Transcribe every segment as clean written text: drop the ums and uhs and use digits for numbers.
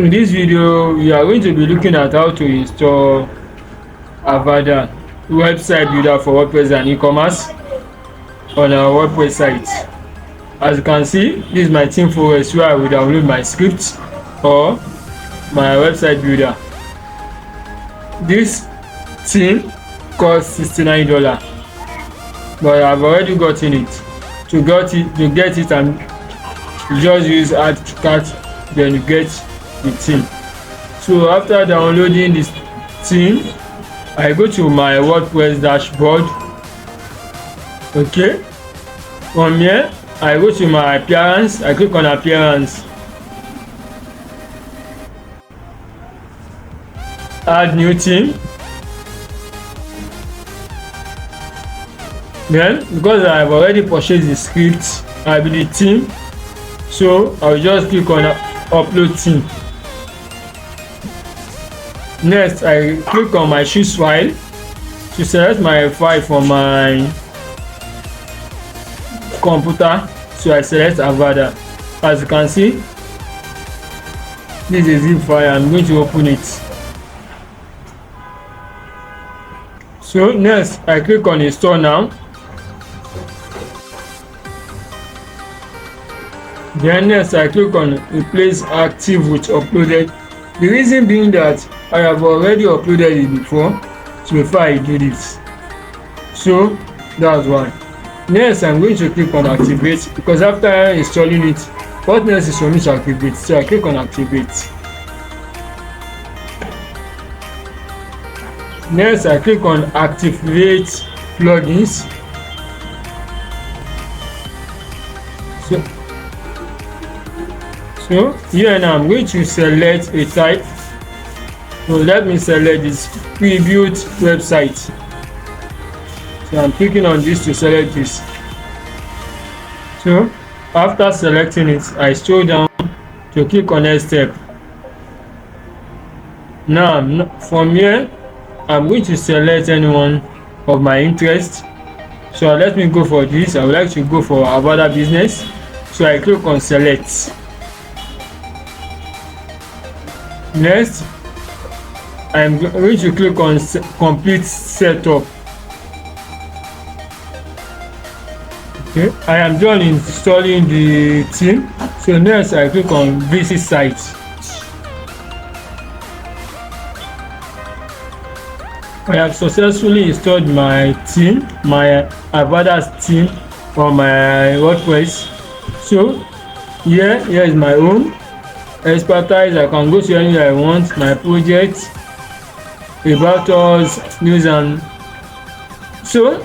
In this video, we are going to be looking at how to install Avada website builder for WordPress and e-commerce on our WordPress site. As you can see, this is my theme forest where I will download my script or my website builder. This theme costs $69, but I've already gotten it. To get it, and you just use add to cart, then you get the theme. So after downloading this theme, I go to my WordPress dashboard. Okay, from here I go to my appearance. I click on appearance, add new theme. Then, because I have already purchased the script, I will the theme, so I will just click on upload theme. Next, I click on my choose file to select my file from my computer. So I select Avada. As you can see, this is a zip file. I'm going to open it. So next, I click on install now. Then next, I click on replace active with uploaded. The reason being that I have already uploaded it before, so before I do this, so that's why. Next, I'm going to click on activate, because after installing it, what next is for me to activate? So I click on activate. Next, I click on activate plugins. So here now I'm going to select a type. So let me select this previewed website. So I'm clicking on this to select this. So after selecting it, I scroll down to click on next step. Now from here, I'm going to select anyone of my interest. So let me go for this. I would like to go for Avada business. So I click on select. Next, I'm going to click on complete setup. Okay, I am done installing the theme. So next, I click on visit site. I have successfully installed my theme, my Avada theme on my WordPress. So here is my home. Expertise, I can go to anywhere I want. My project, about us, news, and so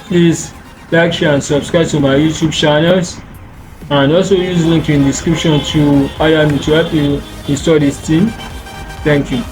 please like, share and subscribe to my YouTube channels, and also use link in description to hire me to help you install this theme. Thank you.